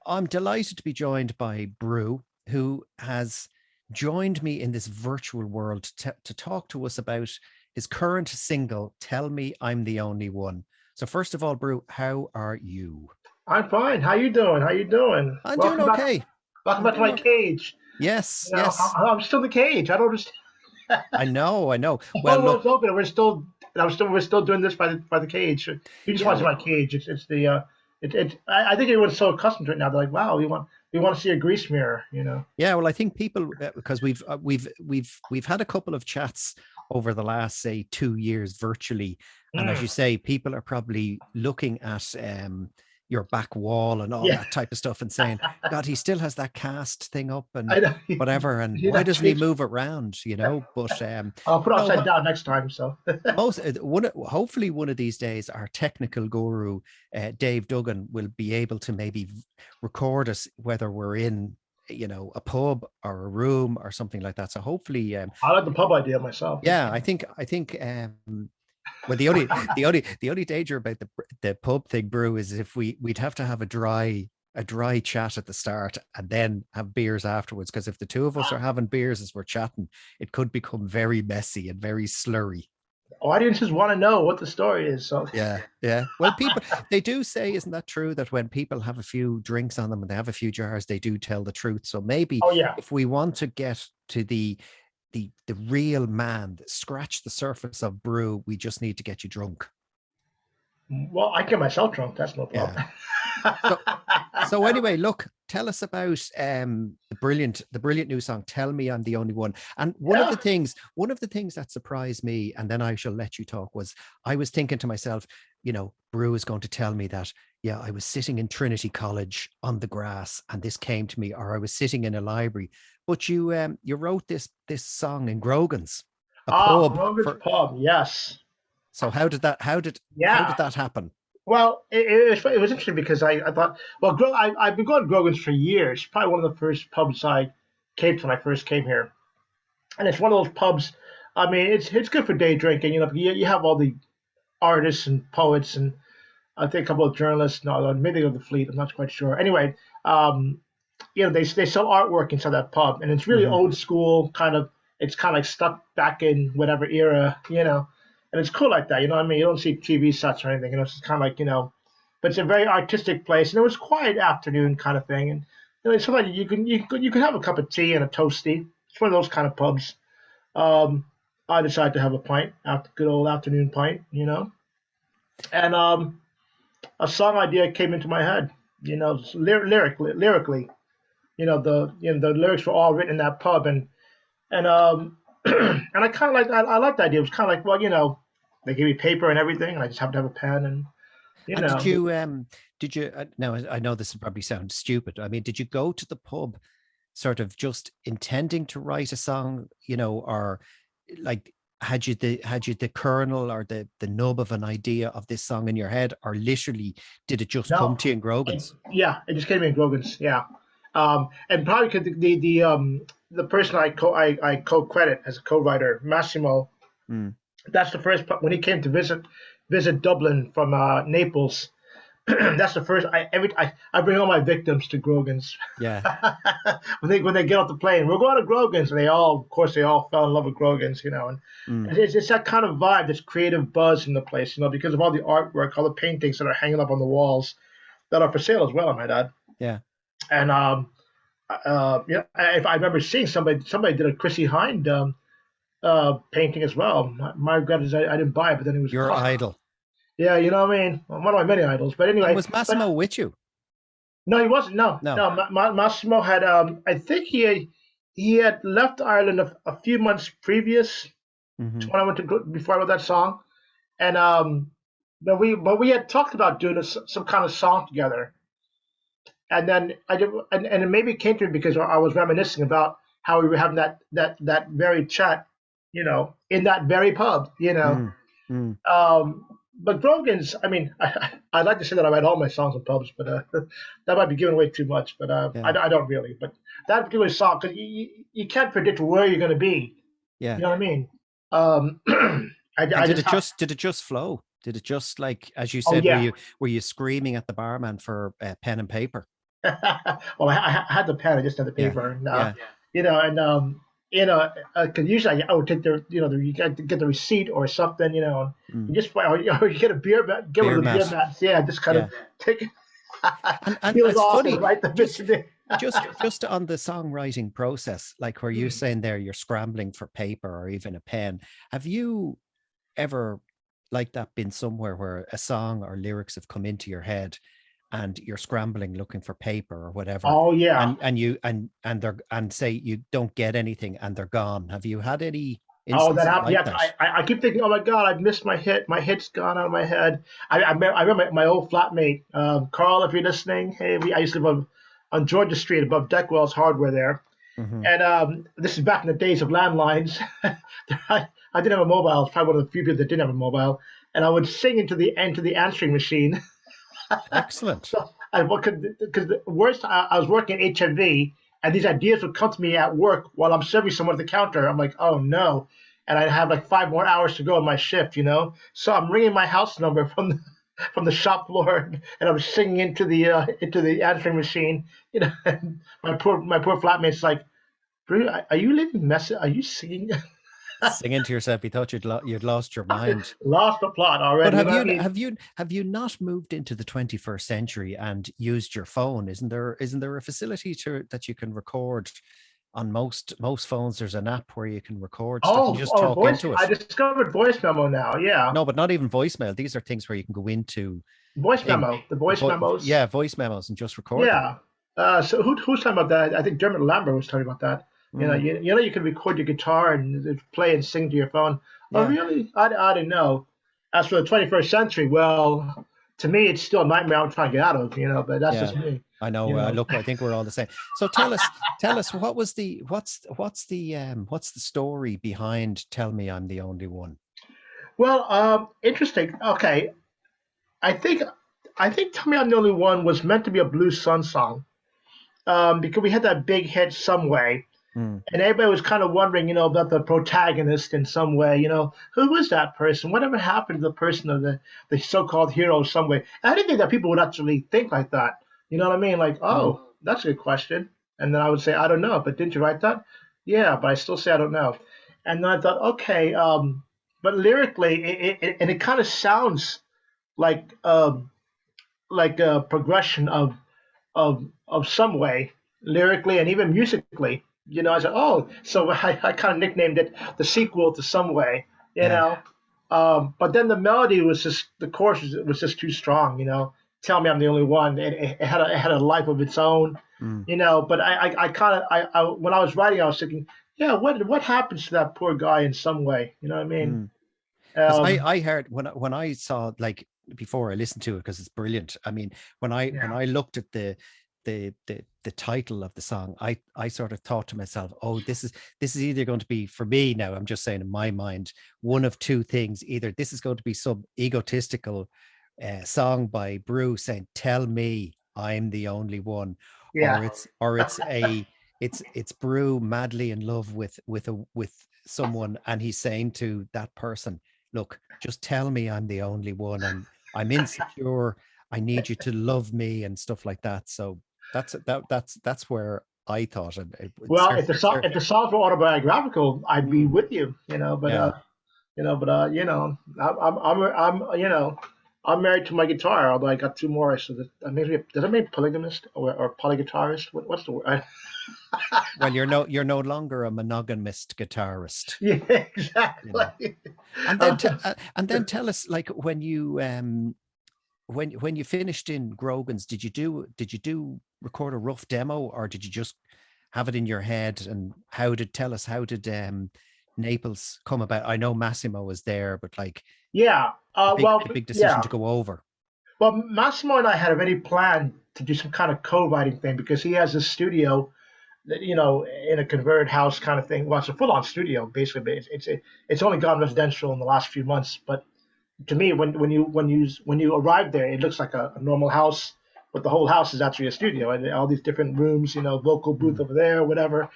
I'm delighted to be joined by Brew, who has joined me in this virtual world to talk to us about his current single, Tell Me I'm the Only One. So, first of all, Brew, how are you? I'm fine. How you doing? How you doing? I'm doing okay. Welcome I'm back to doing my okay. cage. Yes, yes. I'm still in the cage. I don't understand. I know, I know. The Well, phone was look, open. We're still doing this by the cage. You just yeah, want to see my cage. It's the I think everyone's so accustomed to it now. They're like, wow, we want to see a grease mirror. yeah. Well, I think people because we've had a couple of chats over the last, say, 2 years virtually, and as Mm, you say, people are probably looking at your back wall and all yeah, that type of stuff and saying, God, he still has that cast thing up I and know. whatever, and You're why not doesn't he changed. move it around? But I'll put it no, upside down next time. So hopefully one of these days our technical guru Dave Duggan will be able to maybe record us whether we're in a pub or a room or something like that. So hopefully I like the pub idea myself. yeah, I think well, the only danger about the pub thing, Brew, is if we'd have to have a dry chat at the start and then have beers afterwards, because if the two of us are having beers as we're chatting, it could become very messy and very slurry. Audiences want to know what the story is. So Yeah, yeah. Well, people, they do say, isn't that true, that when people have a few drinks on them and they have a few jars, they do tell the truth. So maybe oh yeah. if we want to get to the real man, scratch the surface of Brew, we just need to get you drunk. Well, I get myself drunk. That's no Yeah. problem. So so anyway, look, tell us about the brilliant new song, Tell Me I'm the Only One. And Yeah. one of the things that surprised me, and then I shall let you talk, was I was thinking to myself, Brew is going to tell me that, yeah, I was sitting in Trinity College on the grass and this came to me, or I was sitting in a library. But you wrote this song in Grogan's, a Ah, pub Grogan's for Pub. Yes. so how did Yeah. that happen? Well, it was interesting because I thought, well, I've been going to Grogan's for years. Probably one of the first pubs I came to when I first came here, and it's one of those pubs. I mean, it's good for day drinking. You have all the artists and poets, and I think a couple of journalists. No, maybe of the Fleet. I'm not quite sure. Anyway, um, they sell artwork inside that pub, and it's really Hmm. old school kind of. It's kind of like stuck back in whatever era. And it's cool like that. You know what I mean? You don't see TV sets or anything. It's just kind of like but it's a very artistic place, and it was quiet afternoon kind of thing. And it's something you can have a cup of tea and a toasty. It's one of those kind of pubs. Um, I decided to have a pint, after good old afternoon pint. And a song idea came into my head. Lyrically, the lyrics were all written in that pub, and and I kind of I like the idea. It was kind of like, well, they give me paper and everything, and I just have to have a pen, and you And did know, you now I know this will probably sound stupid. I mean, did you go to the pub sort of just intending to write a song, or like had you the kernel or the nub of an idea of this song in your head, or literally did it just come no, to you in Grogan's? yeah, it just came in Grogan's, yeah, and probably because the person I co-credit as a co-writer, Massimo. Mm, That's the first when he came to visit Dublin from Naples. That's the first. I bring all my victims to Grogan's yeah. when they get off the plane. We're going to Grogan's, and of course, they all fell in love with Grogan's, Mm. and it's that kind of vibe, this creative buzz in the place, because of all the artwork, all the paintings that are hanging up on the walls that are for sale as well, I might add. Yeah. And yeah, if I remember seeing somebody did a Chrissy Hind painting as well. My regret is I didn't buy it, but then it was Your cost. idol. Yeah, you know what I mean. One of my many idols, but And anyway. was But Massimo with you? no, he wasn't. No, No. no. Massimo had. I think he had left Ireland a few months previous to Hmm. when I went before I wrote that song, and but we had talked about doing some kind of song together, and then I did, and it maybe came to me because I was reminiscing about how we were having that very chat, in that very pub. Mm, mm. But Grogan's, I mean, I'd like to say that I write all my songs in pubs, but that might be giving away too much. But Yeah. I don't really. But that particular song, because you can't predict where you're going to be. Yeah. You know what I mean? Um, And I did just it have. just flow? Did it just, like, as you Oh said, were yeah, you were you screaming at the barman for pen and paper? Well, I had the pen, I just had the Yeah, paper, and yeah. you know, and because usually I would take you got to get the receipt or something, and Mm. you just or you get a beer mat, get one Beer of the beer mat. mats, yeah, just kind of Yeah. take it, And peel it it's off and funny, write the bits just in it. just on the songwriting process, like where you're saying there, you're scrambling for paper or even a pen. Have you ever like that been somewhere where a song or lyrics have come into your head and you're scrambling looking for paper or whatever, Oh yeah. and they're and say you don't get anything and they're gone? Have you had any Oh, that instances happened. like Yeah, that? I keep thinking, oh my God, I've missed my hit. My hit's gone out of my head. I remember my old flatmate, Carl, if you're listening. Hey, I used to live on Georgia Street above Deckwell's Hardware there. Hmm. And this is back in the days of landlines. I didn't have a mobile. I was probably one of the few people that didn't have a mobile. And I would sing into the answering machine. Excellent. So I because the worst I was working at HMV, and these ideas would come to me at work while I'm serving someone at the counter. I'm like, oh no, and I'd have like 5 more hours to go on my shift. So I'm ringing my house number from from the shop floor, and I'm singing into the answering machine. And my poor flatmate's like, Brew, are you leaving message? Are you singing? Singing to yourself, you thought you'd lost your mind. Lost the plot But already. You know what I mean? have you not moved into the 21st century and used your phone? Isn't there a facility to that you can record on most phones? There's an app where you can record stuff and you just talk Voice. into I it. discovered voice memo now. Yeah, No, but not even voicemail. These are things where you can go into voice in memo. The voice memos. yeah, voice memos and just record them. Yeah. So who's talking about that? I think Dermot Lambert was talking about that. Mm, You can record your guitar and play and sing to your phone. Oh, yeah. really? I didn't know. As for the 21st century, well, to me, it's still a nightmare I'm trying to get out of. But that's Yeah, just me. I know. You know. Look, I think we're all the same. So tell us, what's the story behind "Tell Me I'm the Only One"? Well, interesting. Okay, I think I think "Tell Me I'm the Only One" was meant to be a Blue Sun song, because we had that big hit "Some Way," Mm, and everybody was kind of wondering, about the protagonist in some way. Who was that person? Whatever happened to the person of the so-called hero? Some way. And I didn't think that people would actually think like that. You know what I mean? Like, mm, oh, that's a good question. And then I would say, I don't know. But didn't you write that? Yeah, but I still say I don't know. And then I thought, okay, but lyrically, it kind of sounds like like a progression of some way, lyrically and even musically. I said, oh, so I kind of nicknamed it the sequel to Some Way. You yeah. know, but then the melody was just the chorus was just too strong. Tell me I'm the only one. It had a life of its own. Mm, But I kind of when I was writing, I was thinking, yeah, what happens to that poor guy in Some Way? You know what I mean? mm. Because Um, I heard when I saw, like, before I listened to it, because it's brilliant. I mean, when yeah, I looked at the title of the song, I sort of thought to myself, oh, this is either going to be, for me now, I'm just saying in my mind, one of two things. Either this is going to be some egotistical song by Brew saying, "Tell me I'm the only one," yeah. or it's Brew madly in love with someone, and he's saying to that person, "Look, just tell me I'm the only one. I'm insecure. I need you to love me," and stuff like that. So that's where I thought, and it Well, certainly, if the songs were autobiographical, I'd be mm, with you. But yeah. I'm married to my guitar, although I got two more. So that makes me, does that mean polygamist or polyguitarist? What's the word? Well, you're no longer a monogamist guitarist, Yeah, you know. exactly. And then Um, tell us, like, when you finished in Grogan's, did you do record a rough demo, or did you just have it in your head? And how did Naples come about? I know Massimo was there, but like yeah. a big Well, a big decision yeah. to go over. Well, Massimo and I had already planned to do some kind of co-writing thing because he has a studio in a converted house kind of thing. Well, it's a full-on studio basically, but it's only gone residential in the last few months. But to me, when you arrive there, it looks like a normal house, but the whole house is actually a studio, and all these different rooms, vocal booth Mm, over there, whatever.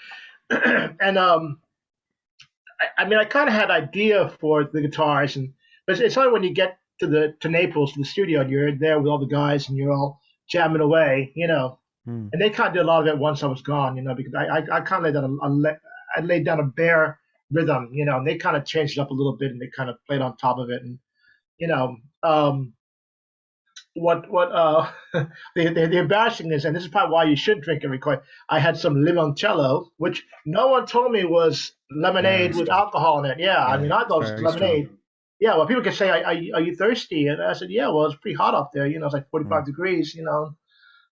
And I mean, I kind of had idea for the guitars, but it's only when you get to Naples, to the studio, and you're there with all the guys, and you're all jamming away. Mm. And they kind of did a lot of it once I was gone, because I kind of laid down I laid down a bare rhythm, and they kind of changed it up a little bit and they kind of played on top of it. And you know, what the embarrassing is, and this is probably why you should drink every coin. I had some limoncello, which no one told me was Very lemonade with strong. alcohol in it. Yeah, I Yeah, mean I it's thought it was very strong. lemonade. Yeah, well, people can say, are you thirsty? And I said, yeah, well, it's pretty hot up there. It's like 45 Mm. degrees.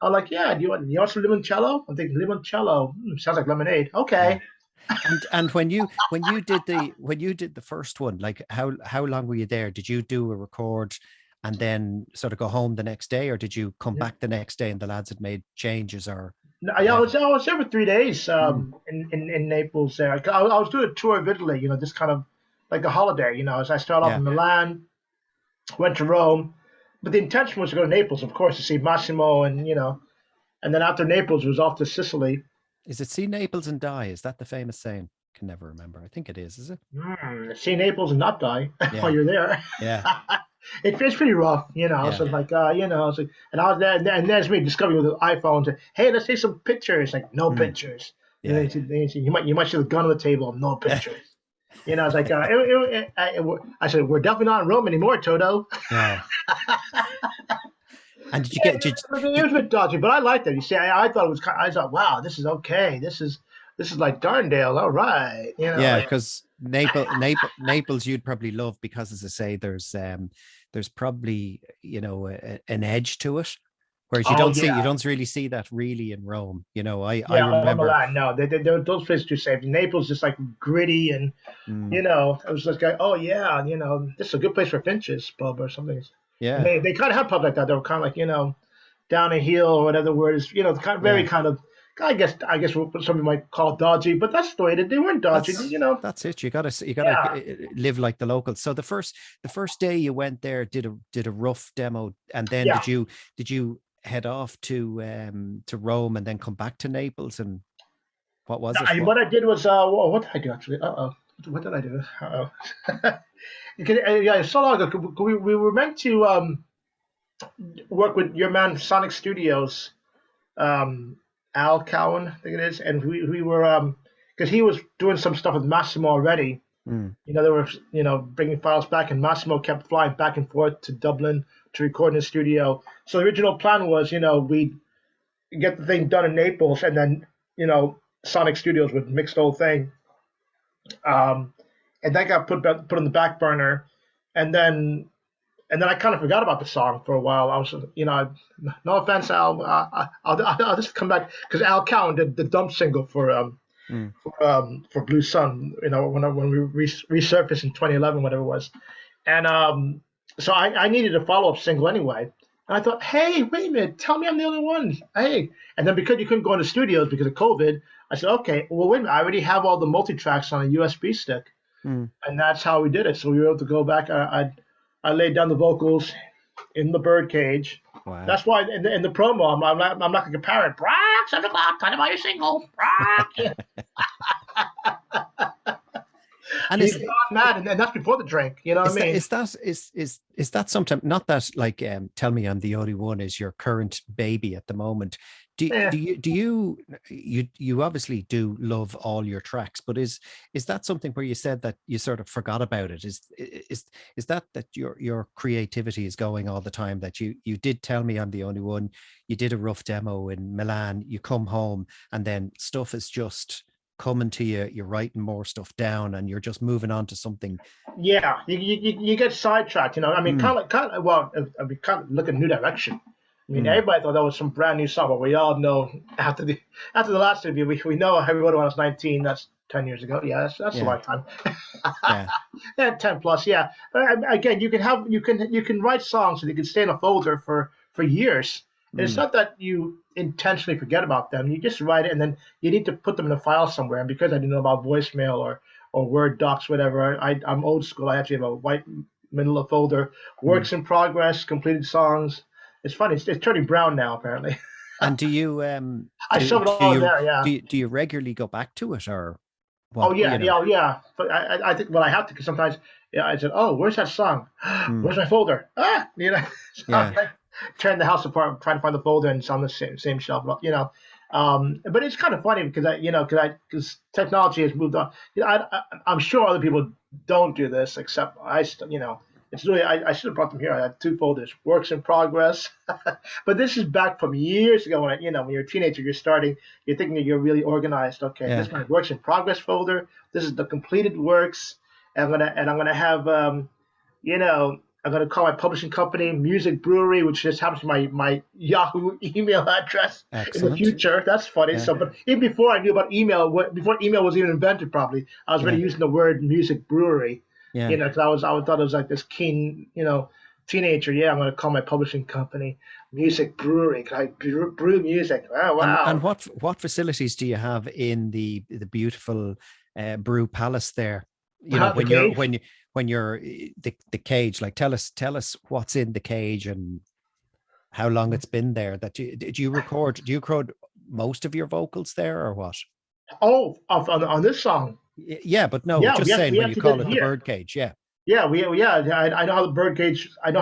I'm like, yeah, do you want some limoncello? I'm thinking limoncello sounds like lemonade. Yeah. Okay. And when you did the first one, like how long were you there? Did you do a record and then sort of go home the next day, or did you come back the next day and the lads had made changes or No, yeah, whatever? I was there for 3 days Mm. in Naples there. I was doing a tour of Italy, just kind of like a holiday, as I started off Yeah. in Milan, went to Rome, but the intention was to go to Naples, of course, to see Massimo, and then after Naples was off to Sicily. Is it see Naples and die? Is that the famous saying? Can never remember. I think it is it? See Naples and not die while Yeah. you're there. Yeah. It's pretty rough, Yeah. So it's like, it's like, and I was there, and there's me discovering with the iPhone. To, hey, let's take some pictures. Like, no Mm. pictures. And Yeah. then you might see the gun on the table. No pictures. It's like, I said, we're definitely not in Rome anymore, Toto. No. And did you Yeah, get it was a bit dodgy, but I liked it. You see, I thought it was I thought, wow, this is okay. This is like Darndale. All right, yeah, like because Naples you'd probably love because, as I say, there's probably an edge to it, whereas oh you yeah, don't really see that really in Rome. I yeah, or remember. Milan. No, those places too safe. Naples just like gritty and Mm. I was just like, oh yeah, this is a good place for Finch's pub or something. And Yeah, they kind of had pubs like that. They were kind of like down a hill or whatever the word is. Kind of very yeah. kind of. I guess what some people might call dodgy, but that's the way they weren't dodgy. That's it. You gotta Yeah, live like the locals. So the first day you went there, did a rough demo, and then yeah. did you head off to Rome and then come back to Naples, and what was it? What? What I did was, what did I do actually? Uh-oh. What did I do? Uh-oh. Yeah, so long ago. We were meant to work with your man Sonic Studios, um, Al Cowan, I think it is, and we were because he was doing some stuff with Massimo already. Mm. They were bringing files back, and Massimo kept flying back and forth to Dublin to record in the studio. So the original plan was, we'd get the thing done in Naples, and then Sonic Studios would mix the whole thing. Um, and that got put on the back burner, and then I kind of forgot about the song for a while. I was, no offense, Al, I'll just come back because Al Cowan did the dump single Mm. for Blue Sun, when we resurfaced in 2011, whatever it was, and so I needed a follow up single anyway. And I thought, hey, wait a minute, tell me I'm the only one. Hey, and then because you couldn't go into studios because of COVID, I said, okay, well, wait a minute, I already have all the multi tracks on a USB stick, Mm. and that's how we did it. So we were able to go back. I laid down the vocals in the birdcage. Wow. That's why in the promo, I'm not going to compare it. Brock, 7 o'clock, time to buy your single. Brock. And He's not mad, and that's before the drink. You know what I is that mean? is that is that sometimes not that like tell me I'm the only one is your current baby at the moment. Do Yeah. do you do you you obviously do love all your tracks, but is that something where you said that you sort of forgot about it? Is that your creativity is going all the time? That you did tell me I'm the only one. You did a rough demo in Milan. You come home and then stuff is just coming to you. You're writing more stuff down, and you're just moving on to something. Yeah, you get sidetracked. I mean, Mm. well, I mean, kind of look at New Direction. I mean, Mm. everybody thought that was some brand new song, but we all know after the last interview, we know how we wrote it when I was 19. That's 10 years ago. Yeah, that's a Yeah, lifetime. yeah. Yeah, 10 plus. Yeah. Again, you can write songs and you can stay in a folder for years. And it's Mm. not that you intentionally forget about them. You just write it, and then you need to put them in a file somewhere. And because I didn't know about voicemail or Word docs, whatever, I'm old school. I actually have a white manila folder, Mm. works in progress, completed songs. It's funny. It's turning brown now, apparently. And do you I shove it all in there. Yeah. do you regularly go back to it, or Oh what? yeah, yeah, oh, yeah. But I think well I have to because sometimes I said, oh, where's that song? Mm. Where's my folder? So, Yeah. tearing the house apart, trying to find the folder, and it's on the same shelf. But it's kind of funny because because technology has moved on. I'm sure other people don't do this, except it's really I should have brought them here. I have two folders: works in progress. But this is back from years ago when you're a teenager, you're thinking that you're really organized. Okay, this Yeah. is my works in progress folder. This is the completed works. I'm gonna have you know, I'm going to call my publishing company Music Brewery, which just happens to be my Yahoo email address in the Excellent. future. That's funny. Yeah. So, but even before I knew about email, before email was even invented, probably I was already Yeah. using the word Music Brewery. Yeah. Because I thought it was like this keen, teenager. Yeah, I'm going to call my publishing company Music Brewery. Can I brew music? Oh And wow. what facilities do you have in the beautiful Brew Palace there? The cage. When you're the cage. Like tell us what's in the cage and how long it's been there. That do you record most of your vocals there or what? Oh, on this song. Yeah, but no, Yeah, just saying we when you actually did call it it the here. bird cage. Yeah, Yeah. I know how the bird cage. I know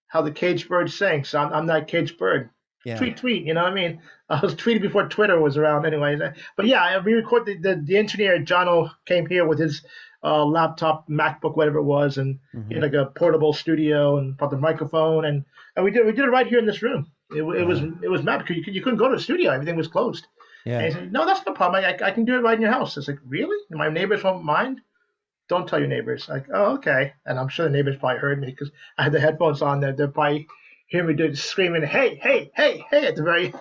how the cage bird sings. So I'm that cage bird. yeah. Tweet, tweet. You know what I mean? I was tweeting before Twitter was around, anyways. But yeah, we recorded the engineer Jono came here with his laptop, MacBook, whatever it was, and he Hmm. had like a portable studio and brought the microphone, and we did it right here in this room. Wow. It was mad because you couldn't go to the studio; everything was closed. And Yeah. he said, "No, that's no problem. I can do it right in your house." It's like, really? My neighbors won't mind? Don't tell your neighbors. Like, oh, okay. And I'm sure the neighbors probably heard me because I had the headphones on. They're probably hearing me screaming, hey, hey, hey, hey, at the very.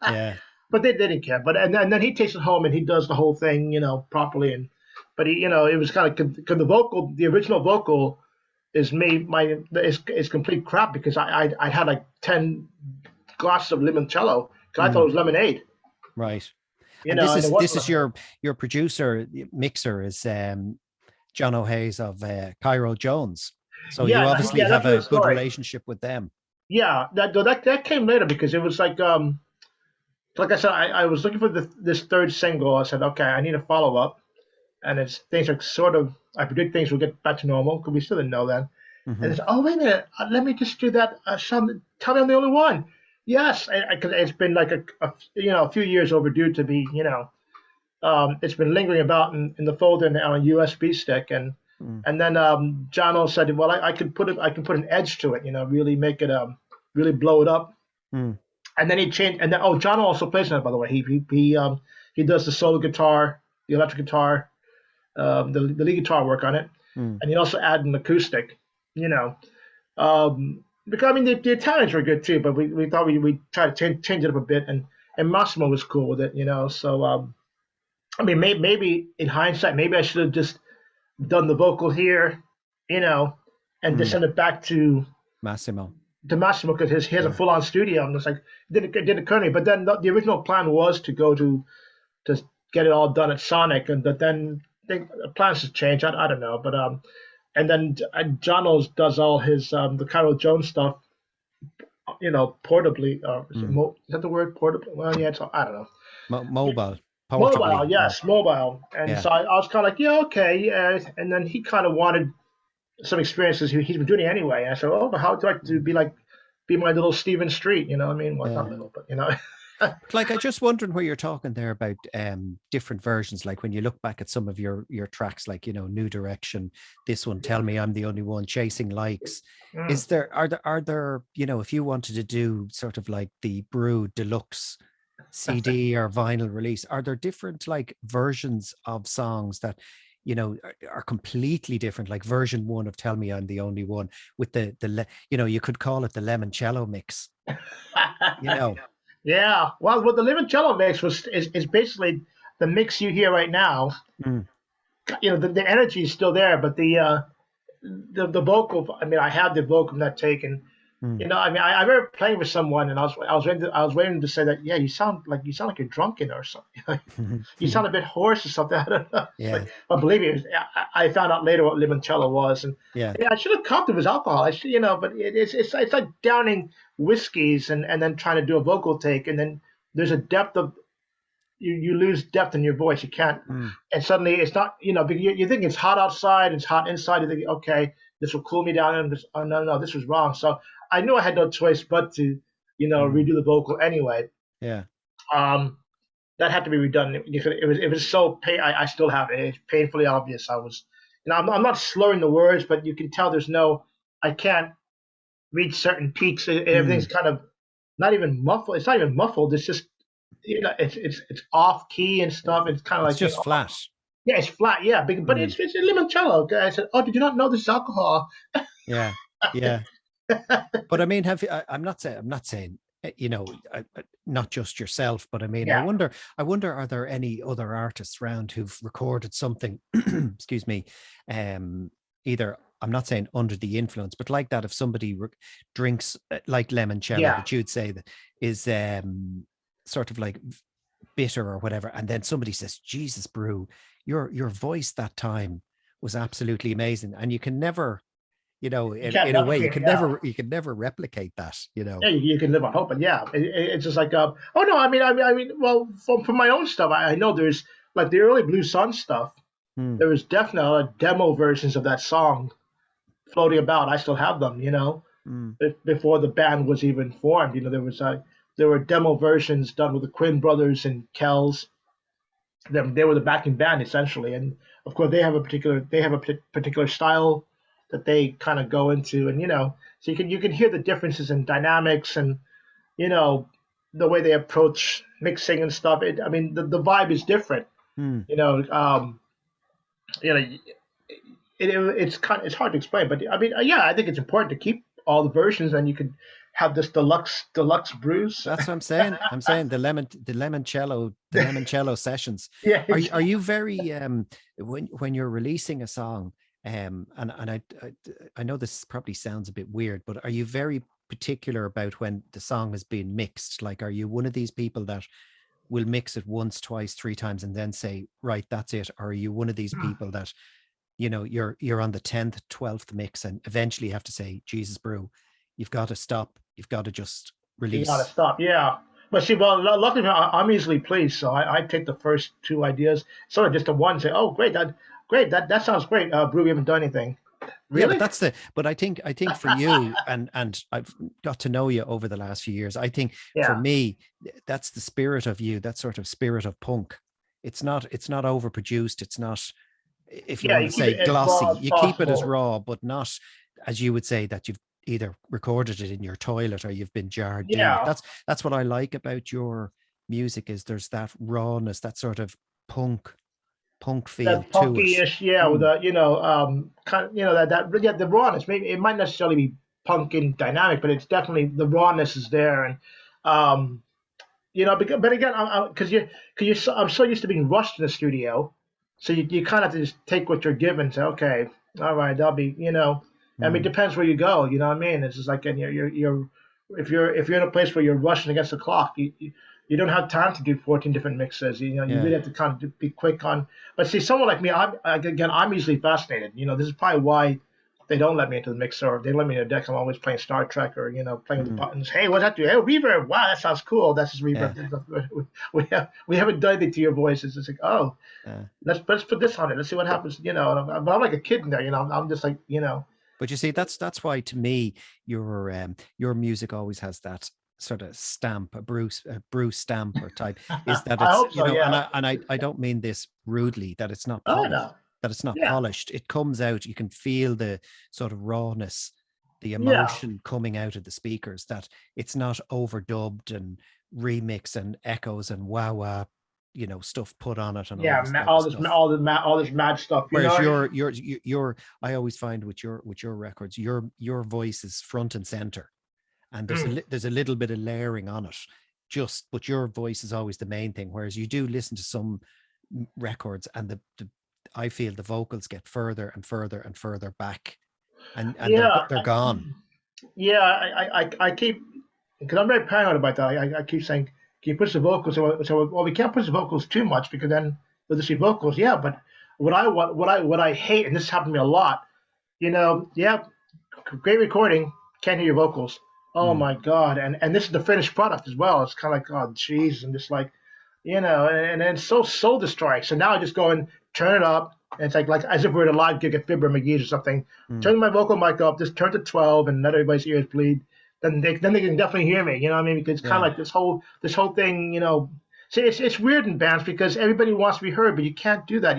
Yeah. But they didn't care. But and then he takes it home and he does the whole thing, properly. And but it was kind of because the original vocal is is complete crap because I had like 10 glasses of limoncello because I thought Mm, it was lemonade, right. And this and it is wasn't this is lemonade. your producer mixer is John O'Hayes of Cairo Jones. So you obviously Yeah, have that's another a good story. relationship with them. Yeah, that came later because it was like I said, I was looking for this third single. I said, okay, I need a follow up, and it's things are sort of. I predict things will get back to normal because we still didn't know then. And Hmm. it's oh wait a minute, let me just do that. Sean, tell me I'm the only one. Yes, because it's been like a few years overdue to be it's been lingering about in the folder on a USB stick Mm, and then Jono said, well, I can put an edge to it, really make it really blow it up. mm, And then he changed, and then Jono also plays on it, by the way. He does the solo guitar, the electric guitar, the lead guitar work on it, mm. and he also added an acoustic, you know. Because I mean the Italians were good too, but we thought we try to change it up a bit, and Massimo was cool with it. So I mean maybe in hindsight, maybe I should have just done the vocal here, you know, and just Mm. send it back Massimo. to Massimo because he has a Yeah. full on studio, and it's like it didn't occur to me. But then the original plan was to go to get it all done at Sonic, and but then plans have changed. I don't know, but and then Jono does all his the Carol Jones stuff, portably. Mm. Is that the word portably? Well, yeah, I don't know. Mobile, Mobile, portably. Yeah. yes, mobile. And Yeah. so I was kind of like, yeah, okay, yeah. And then he kind of wanted some experiences he's been doing it anyway. And I said, oh, but how do I to be my little Steven Street? You know what I mean? Well, Yeah. not little, but. Like I just wondering where you're talking there about different versions. Like when you look back at some of your tracks, like New Direction, this one, Tell Me I'm the Only One, Chasing Likes. Mm. Are there if you wanted to do sort of like the Brew Deluxe CD or vinyl release, are there different like versions of songs that are completely different, like version one of Tell Me I'm the Only One with you could call it the limoncello mix, you know. Yeah. Well, what the limoncello mix is basically the mix you hear right now. Mm, The energy is still there, but the vocal. I mean, I have the vocal not taken. mm. I mean, I remember playing with someone, and I was waiting to say that. Yeah, you sound like you're drunken or something. You sound a bit hoarse or something. I don't know. It's Yeah, like, but believe me, I found out later what limoncello was, and yeah. yeah, I should have comped it was alcohol. I should, but it's like downing whiskeys and then trying to do a vocal take, and then there's a depth of you lose depth in your voice. You can't, Mm, and suddenly it's not, because you think it's hot outside, it's hot inside. You think, okay, this will cool me down, and this, oh no, this was wrong. So I knew I had no choice but to, Mm. redo the vocal anyway. Yeah. Um, that had to be redone. It was so pain. I still have it. It's painfully obvious. I'm not slurring the words, but you can tell there's no. I can't reach certain peaks. Everything's Mm. kind of not even muffled. It's not even muffled. It's just it's off key and stuff. It's kind of It's like just flat. yeah, it's flat. Yeah, but Mm. it's a limoncello. Okay? I said, oh, did you not know this is alcohol? Yeah. Yeah. But I mean, have you, I'm not saying, not just yourself, but I mean, Yeah, I wonder, are there any other artists around who've recorded something, excuse me, either, I'm not saying under the influence, but like that, if somebody drinks like limoncello, yeah. that you'd say that is sort of like bitter or whatever, and then somebody says, Jesus, Brew, your voice that time was absolutely amazing. And you can never, You can't in a way, replicate it. Yeah. you can never replicate that. Yeah, you can live on hope, but yeah, it's just like oh no, well, from my own stuff, I know there's like the early Blue Sun stuff. Hmm. There was definitely demo versions of that song floating about. I still have them, Mm. before the band was even formed. There were demo versions done with the Quinn brothers and Kells. They were the backing band essentially, and of course they have a particular style that they kind of go into, and so you can hear the differences in dynamics and you know the way they approach mixing and stuff. The vibe is different. Mm. You know, you know, it's hard to explain, but yeah, I think it's important to keep all the versions, and you could have this deluxe brews. That's what I'm saying. I'm saying the limoncello sessions. Yeah, Are you very when you're releasing a song, and I know this probably sounds a bit weird, but are you very particular about when the song is being mixed? Like, are you one of these people that will mix it once, twice, three times, and then say, right, that's it? Or are you one of these people that, you're on the 10th, 12th mix and eventually have to say, Jesus, Brew, you've got to stop. You've got to just you gotta release. stop. Yeah. But see, well, luckily I'm easily pleased, so I take the first two ideas, sort of just the one, say, "Oh, great, that sounds great." Brew, we haven't done anything. Yeah, but Really? but I think for you, and I've got to know you over the last few years. I think for Yeah, me, that's the spirit of you, that sort of spirit of punk. It's not overproduced. It's not, if you yeah. want You to keep say it as glossy, raw as you keep it as possible. raw, but not, as you would say, that you've either recorded it in your toilet or you've been jarred doing it. Yeah, That's what I like about your music, is there's that rawness, that sort of punk feel that to it. punky-ish, yeah, with Mm. a kind of, that yeah, the rawness. Maybe it might necessarily be punk and dynamic, but it's definitely the rawness is there, and um, because, but again, because I'm so used to being rushed in the studio, so you kind of have to just take what you're given. Say, okay, all right, that'll be, it Mm. depends where you go. You know what I mean? It's just like, and you're if you're in a place where you're rushing against the clock, you don't have time to do 14 different mixes. You Yeah. really have to kind of be quick on. But see, someone like me, I'm easily fascinated. This is probably why they don't let me into the mixer. Or they let me in the deck. I'm always playing Star Trek or playing with the Mm. buttons. Hey, what's that do? Hey, reverb. Wow, that sounds cool. That's just Yeah. reverb. We haven't done anything to your voice. It's just like, oh, Yeah. let's put this on it. Let's see what happens. But I'm like a kid in there. I'm just like But you see, that's why, to me, your music always has that sort of stamp, a Bruce stamp or type, is that I it's, hope so. and Yeah. I don't mean this rudely, that it's not Oh polished, no. that it's not Yeah. polished. It comes out, you can feel the sort of rawness, the Yeah. emotion coming out of the speakers, that it's not overdubbed and remix and echoes and wah wah, stuff put on it and all Yeah. this type of stuff. All this mad stuff. Whereas I always find with your records, your voice is front and center, and Mm. there's a little bit of layering on it, but your voice is always the main thing. Whereas you do listen to some records, and I feel the vocals get further and further and further back, and Yeah. they're gone. Yeah. I keep because I'm very paranoid about that. I keep saying, can you push the vocals? So well, we can't push the vocals too much because then we'll just see vocals. Yeah, but what I hate, and this happened to me a lot. Yeah, great recording, can't hear your vocals. Oh Mm. my god! And this is the finished product as well. It's kind of like, oh jeez, and just like, and it's so soul destroying. So now I just go and turn it up, And it's like as if we're at a live gig at Fibber McGee's or something. Mm. Turn my vocal mic up, just turn to 12 and let everybody's ears bleed. Then they can definitely hear me. You know what I mean? Because it's kind Yeah. of like this whole thing. See, it's weird in bands because everybody wants to be heard, but you can't do that.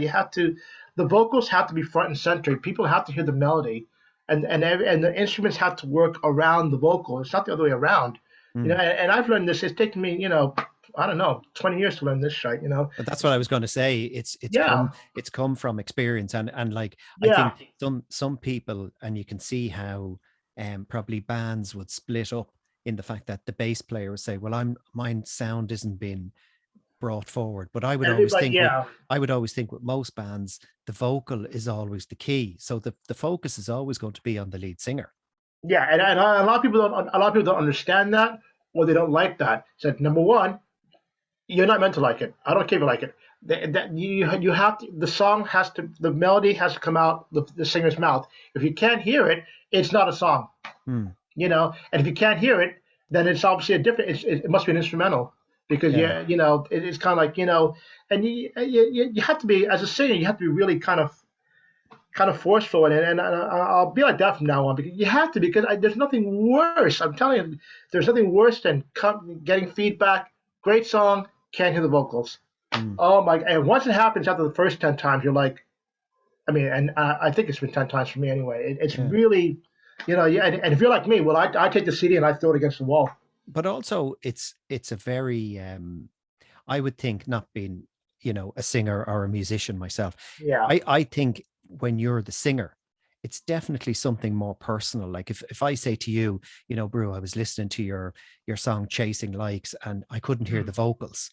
The vocals have to be front and center. People have to hear the melody, and the instruments have to work around the vocal. It's not the other way around. Mm. And I've learned this. It's taken me, I don't know, 20 years to learn this shit. But that's what I was going to say. Yeah, It's come from experience, and like I yeah. think some people, and you can see how probably bands would split up in the fact that the bass player would say, "Well, mine sound isn't being brought forward," but Everybody, yeah. I would always think with most bands, the vocal is always the key. So the focus is always going to be on the lead singer. Yeah, and a lot of people don't understand that, or they don't like that. So number one, you're not meant to like it. I don't care if you like it. That you have to. The melody has to come out the singer's mouth. If you can't hear it, it's not a song. Hmm. And if you can't hear it, then it's obviously a different. It must be an instrumental because Yeah. it's kind of like and you have to be as a singer. You have to be really kind of forceful, and I'll be like that from now on because you have to because there's nothing worse. I'm telling you, there's nothing worse than getting feedback. Great song, can't hear the vocals. Hmm. Oh my! And once it happens after the first 10 times, you're like, I mean, and I think it's been 10 times for me anyway. It's Yeah. really, yeah. And if you're like me, well, I take the CD and I throw it against the wall. But also it's a very I would think, not being, a singer or a musician myself, Yeah. I think when you're the singer, it's definitely something more personal. Like if I say to you, Brew, I was listening to your song Chasing Likes and I couldn't hear Mm. the vocals.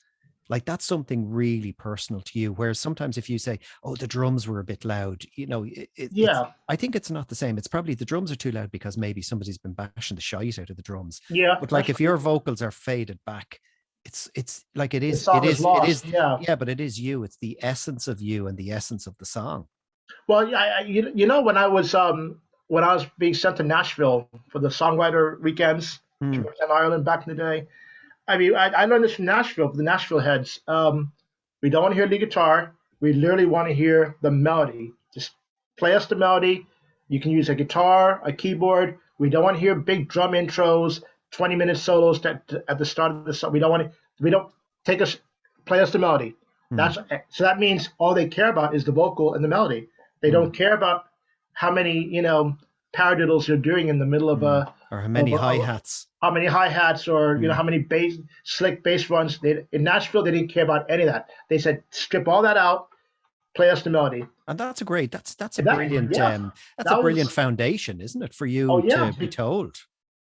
Like that's something really personal to you. Whereas sometimes if you say, "Oh, the drums were a bit loud," it's. Yeah. I think it's not the same. It's probably the drums are too loud because maybe somebody's been bashing the shite out of the drums. Yeah. But like That's if your vocals are faded back, it's like the song is it lost. is, Yeah. yeah, but it is you. It's the essence of you and the essence of the song. Well, yeah, when I was being sent to Nashville for the songwriter weekends to Hmm. represent Ireland back in the day. I mean, I learned this from Nashville, the Nashville heads. We don't want to hear lead guitar. We literally want to hear the melody. Just play us the melody. You can use a guitar, a keyboard. We don't want to hear big drum intros, 20-minute solos at the start of the song. We don't want to. We don't take us. Play us the melody. Hmm. So that means all they care about is the vocal and the melody. They Hmm. don't care about how many paradiddles you're doing in the middle of Hmm. a Or how of many a, hi of hats. how many hi hats or Hmm. how many slick bass runs. In Nashville, they didn't care about any of that. They said strip all that out, play us the melody. And that's a And that brilliant yeah, that brilliant was foundation, isn't it, for oh you yeah to be told?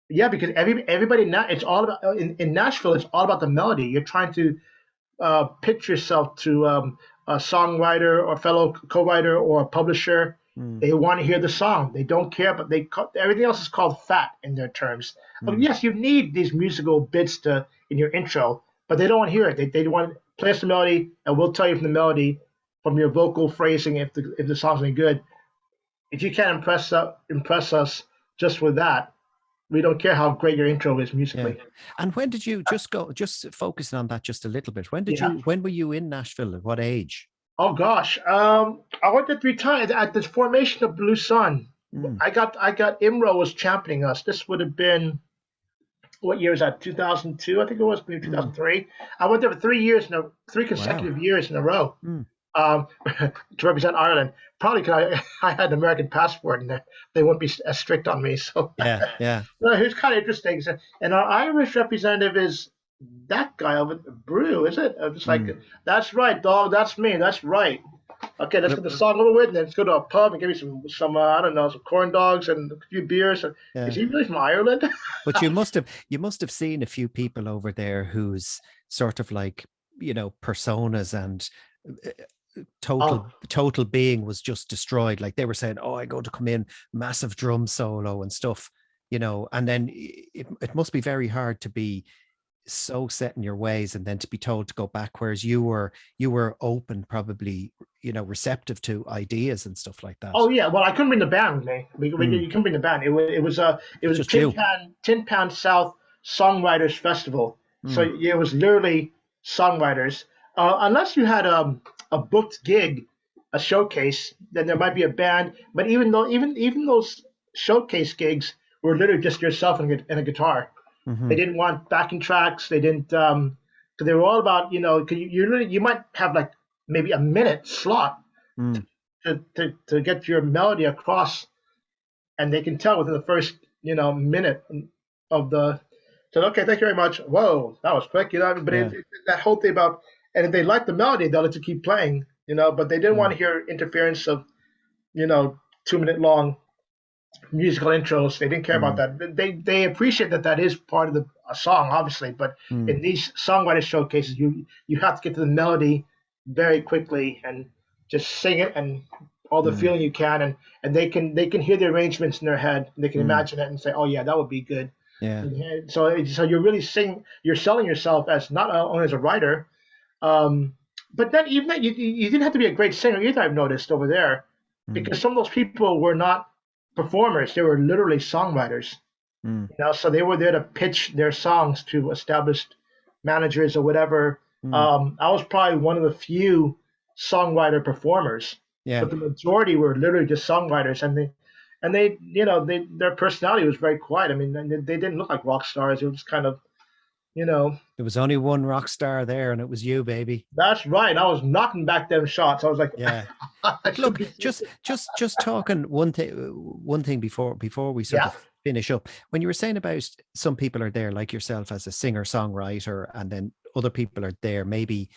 yeah because everybody now it's all about in Nashville. It's all about the melody. You're trying to pitch yourself to a songwriter or fellow co-writer or a publisher. Hmm. They want to hear the song. They don't care, but everything else is called fat in their terms. But Hmm. yes, you need these musical bits in your intro, but they don't want to hear it. They want to play us the melody, and we'll tell you from the melody, from your vocal phrasing, if the song's any good. If you can't impress us just with that, we don't care how great your intro is Yeah. musically. And when did you just focusing on that just a little bit? Yeah. When were you in Nashville? At what age? Oh gosh, I went there 3 times at the formation of Blue Sun. Hmm. I got Imro was championing us. This would have been what year was that? 2002, I think it was, maybe Hmm. 2003. I went there for 3 years, three Wow. consecutive years in a row, Hmm. to represent Ireland. Probably because I had an American passport and they wouldn't be as strict on me. So Yeah, yeah. well, it was kind of interesting. So, and our Irish representative is that guy over Brew, is it? I'm just like, Hmm. that's right, dog. That's me. That's right. Okay, let's But get the song over with, and then let's go to a pub and give me some I don't know, some corn dogs and a few beers. Is yeah. he really from Ireland? But you must have seen a few people over there whose sort of like, personas and Oh, total being was just destroyed. Like they were saying, "Oh, I go to come in, massive drum solo and stuff," and then it must be very hard to be so set in your ways and then to be told to go back, whereas you were open, probably, receptive to ideas and stuff like that. oh yeah. Well, I couldn't bring the band with me. Mm. You couldn't bring the band. It was a Just you. Tin Pan South Songwriters Festival. So Mm. yeah, it was literally songwriters. Unless you had a booked gig a showcase, then there might be a band. But even those showcase gigs were literally just yourself and a guitar. They Hmm. didn't want backing tracks. They didn't, because they were all about, 'cause you might have like maybe a minute slot Mm. to get your melody across, and they can tell within the first, minute of the. So okay, thank you very much. Whoa, that was quick, But Yeah. that whole thing about, and if they like the melody, they'll let you keep playing, But they didn't want Mm. to hear interference of, 2 minute long musical intros. They didn't care about Mm. that. They appreciate that that is part of a song, obviously. But in Mm. these songwriter showcases, you have to get to the melody very quickly and just sing it and all the Mm. feeling you can, and they can hear the arrangements in their head. And they can Mm. imagine it and say, oh yeah, that would be good. Yeah. So you're really you're selling yourself as not only as a writer, um, but then even that you didn't have to be a great singer either. I've noticed over there, Mm. because some of those people were not performers; they were literally songwriters. Mm. So they were there to pitch their songs to established managers or whatever. Mm. I was probably one of the few songwriter performers, Yeah. but the majority were literally just songwriters, and their personality was very quiet. I mean, they didn't look like rock stars. It was kind of, you know, There was only one rock star there, and it was you, baby. that's right. I was knocking back them shots. I was like, Yeah. I But should look, be. just talking one thing before we sort Yeah, of finish up. When you were saying about some people are there like yourself as a singer songwriter, and then other people are there maybe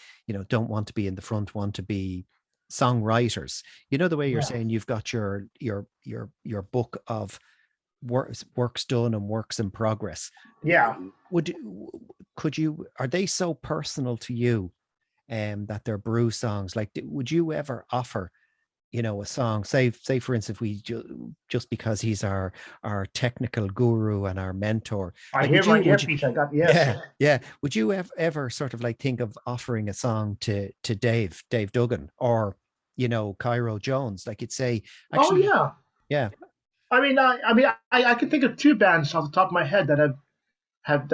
don't want to be in the front, want to be songwriters. The way you're yeah, saying you've got your book of works done and works in progress. yeah. Would could you Are they so personal to you, that they're brew songs? Like, would you ever offer a song, say for instance, we just because he's our technical guru and our mentor, I like hear would my you would you earpiece. I got yes. yeah, yeah, would you ever sort of like think of offering a song to Dave Duggan, or Cairo Jones, like you'd say, Oh actually, yeah. yeah. I can think of two bands off the top of my head that have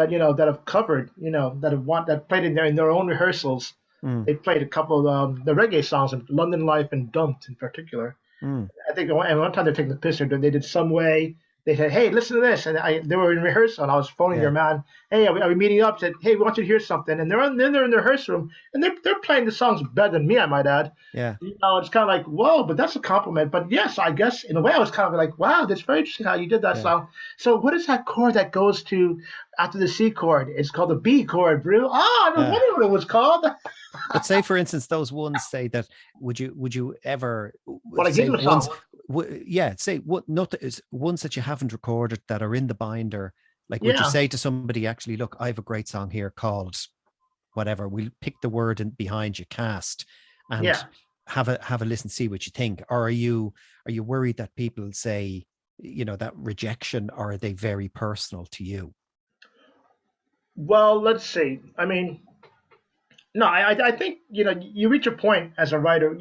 covered, that played in their own rehearsals. Mm. They played a couple of the reggae songs, of London Life and Dumped in particular. Mm. I think one time they're taking the piss. They did some way. They said, "Hey, listen to this," and they were in rehearsal, and I was phoning their Yeah. man. Hey, are we meeting up? Said, "Hey, we want you to hear something," and they're in the rehearsal room, and they're playing the songs better than me, I might add. Yeah. It's kind of like, whoa, but that's a compliment. But yes, I guess in a way I was kind of like, wow, that's very interesting how you did that Yeah. song. So what is that chord that goes to after the C chord? It's called the B chord, Brew. I was Yeah. wondering what it was called. But say, for instance, those ones say that, would you ever What a say Giggler song. ones, yeah, say what, not that is ones that you haven't recorded that are in the binder. Like, would you Yeah, say to somebody, actually, look, I have a great song here called whatever. We'll pick the word in behind you, cast, and yeah. have a listen, see what you think. Or are you worried that people say, that rejection, or are they very personal to you? Well, let's see. I mean, no, I think you reach a point as a writer.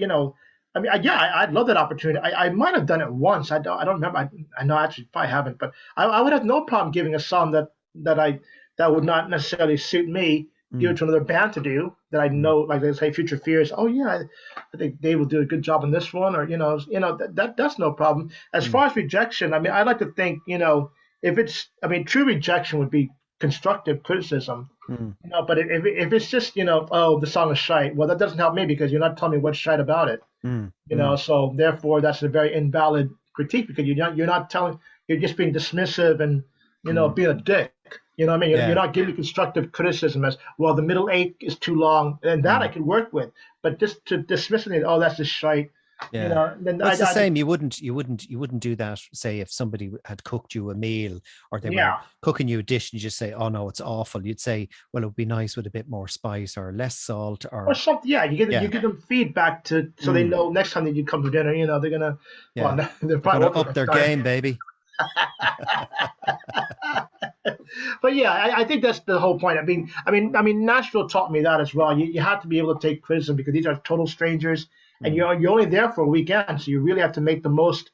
I mean, yeah, I'd love that opportunity. I might have done it once. I don't remember. I know actually probably haven't, but I would have no problem giving a song that would not necessarily suit me, give it Mm. to another band to do that I Mm. know, like they say, Future Fears. Oh yeah, I think they will do a good job on this one, or that's no problem. As Mm. far as rejection, I mean, I like to think, if it's, I mean, true rejection would be constructive criticism. Mm. But if it's just, oh, the song is shite, well, that doesn't help me because you're not telling me what's shite about it. Mm. Mm. So therefore that's a very invalid critique because you're not telling, you're just being dismissive and, Mm. being a dick. You know what I mean? You're Yeah. not giving constructive criticism as, well, the middle eight is too long, and that I Mm. can work with. But just to dismiss it, oh, that's just shite, Yeah. then Well, I, it's the I same. You wouldn't do that. Say if somebody had cooked you a meal, or they were yeah. cooking you a dish, and you just say, "Oh no, it's awful." You'd say, "Well, it would be nice with a bit more spice or less salt." Or Or something, yeah. You yeah. give them feedback so they Mm. know next time that you come to dinner, they're gonna, well, Yeah. they're They're probably going to working up next their time. game, baby. But yeah, I think that's the whole point. I mean, Nashville taught me that as well. You have to be able to take criticism because these are total strangers, and Mm. you're only there for a weekend, so you really have to make the most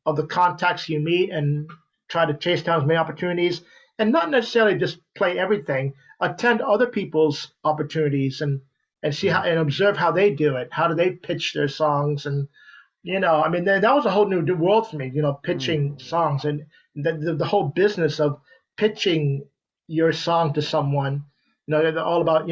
of the contacts you meet and try to chase down as many opportunities, and not necessarily just play everything. Attend other people's opportunities and see how and observe how they do it. How do they pitch their songs? And I mean, that was a whole new world for me. Mm. Pitching songs and the whole business of pitching your song to someone. They're all about.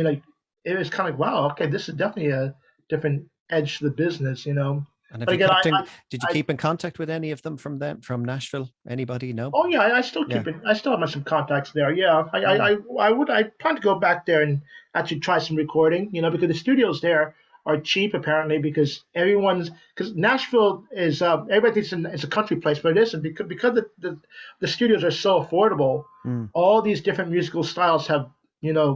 It was kind of like, wow, okay, this is definitely a different edge to the business. And have But you again, kept in, did you I keep in contact with any of them from Nashville? Anybody? No? oh yeah, I still Yeah. keep it. I still have some contacts there. Yeah, Mm. I plan to go back there and actually try some recording. Because the studios there are cheap apparently because Nashville is everybody thinks it's a country place, but it isn't because the studios are so affordable. Mm. All these different musical styles have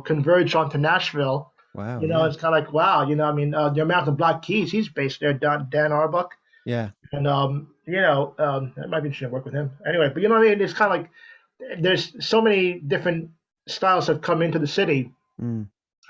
converged onto Nashville. Wow. Yeah. It's kind of like wow. I mean, the Mountain Black Keys, he's based there. Dan Arbuck. Yeah. And that might be interesting to work with him. Anyway, but what I mean? It's kind of like there's so many different styles have come into the city, Mm.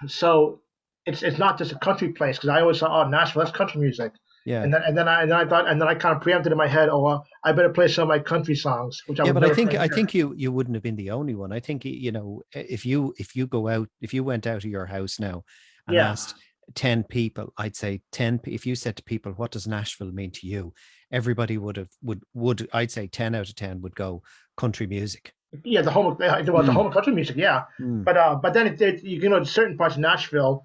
so it's not just a country place. Because I always thought, oh, Nashville, that's country music, Yeah. and then I kind of preempted in my head, oh, well, I better play some of my country songs, which I Yeah, would but I never think play I here. think you wouldn't have been the only one. I think if you go out, if you went out of your house now and Yeah. asked 10 people, I'd say 10. If you said to people, what does Nashville mean to you? Everybody would I'd say 10 out of 10 would go country music. Yeah, the Mm. home of country music, yeah. Mm. But then certain parts of Nashville,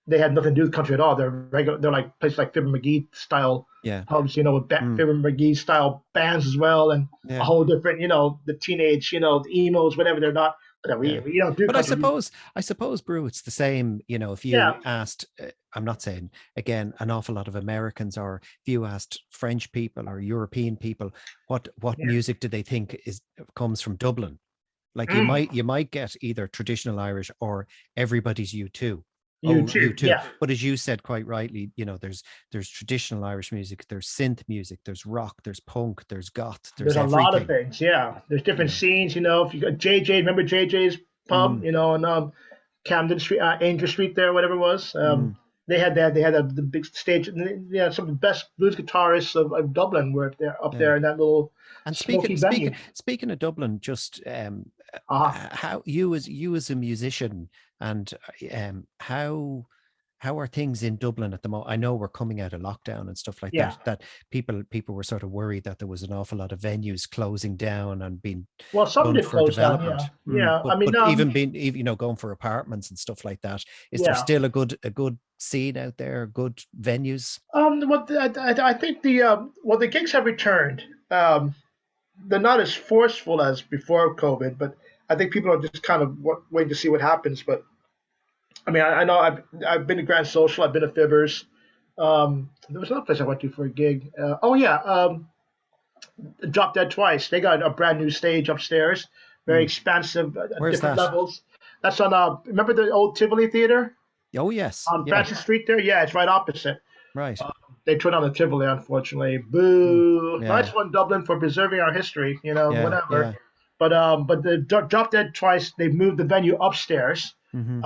they had nothing to do with country at all. They're like places like Fibber McGee style Yeah. pubs, with Mm. Fibber McGee style bands as well, and a Yeah. whole different, the teenage, the emos, whatever. They're not. Yeah. We don't do But I country music. suppose, Brew, it's the same, if you Yeah. asked, I'm not saying again, an awful lot of Americans, or if you asked French people or European people, what Yeah. music do they think comes from Dublin? Like Mm. you might get either traditional Irish or everybody's U2. You Oh, too. U2. Yeah. But as you said quite rightly, there's traditional Irish music, there's synth music, there's rock, there's punk, there's goth, there's There's a lot of everything. things. Yeah. There's You different know. scenes. If you got JJ, remember JJ's pub? Mm, On Camden Street, Angel Street there, whatever it was. mm, They had that. They had the big stage. And, some of the best blues guitarists of Dublin were up yeah. there in that little And smoky venue. speaking of Dublin, just Ah, how you as a musician, and how are things in Dublin at the moment? I know we're coming out of lockdown and stuff like yeah. that. That people were sort of worried that there was an awful lot of venues closing down and being Well, some done did for close down. Yeah, development. yeah. I But mean, even being going for apartments and stuff like that, is there yeah. still a good scene out there? Good venues? I think the gigs have returned. They're not as forceful as before COVID, but I think people are just kind of waiting to see what happens. But I mean, I know I've been to Grand Social, I've been to Fibbers. There was another place I went to for a gig. Oh yeah, Drop Dead Twice. They got a brand new stage upstairs, very Mm. expansive, Where's different that? levels. That's on. Remember the old Tivoli Theater Oh yes, on yeah, Francis Street there? Yeah, it's right opposite. right. They tore down the Tivoli, unfortunately. Mm. Boo! Yeah, Nice one, Dublin, for preserving our history. yeah, Whatever. yeah. But the Drop Dead Twice, they moved the venue upstairs, Hmm.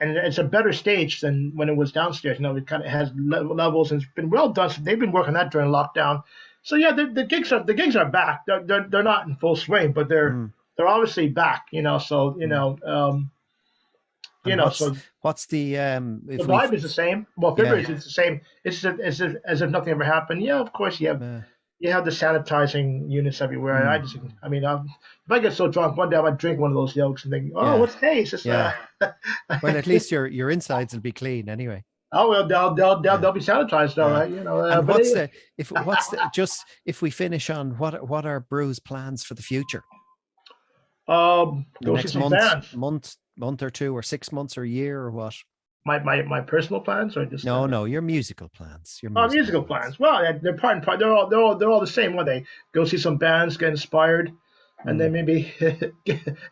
and it's a better stage than when it was downstairs. It kind of has levels and it's been well done. So they've been working that during lockdown. So yeah, the gigs are back. They're not in full swing, but they're Mm. they're obviously back. So Mm. And what's so what's the the if we vibe is the same. Well, yeah, February is the same. It's as if nothing ever happened. Yeah, of course uh, you have the sanitizing units everywhere. mm, I mean, if I get so drunk one day, I might drink one of those yolks and think, oh, yeah, what's hey? It's just yeah. Well, at least your insides will be clean anyway. oh well, they'll Yeah, they'll be sanitized, all yeah. right. And But just if we finish on what are Brew's plans for the future? The go see next some bands. month or two, or 6 months, or a year, or what? My personal plans or just No, no, your musical plans. Your oh, musical musical plans. plans. Well, they're part and part. They're all the same. What they go see some bands, get inspired, and Mm. then maybe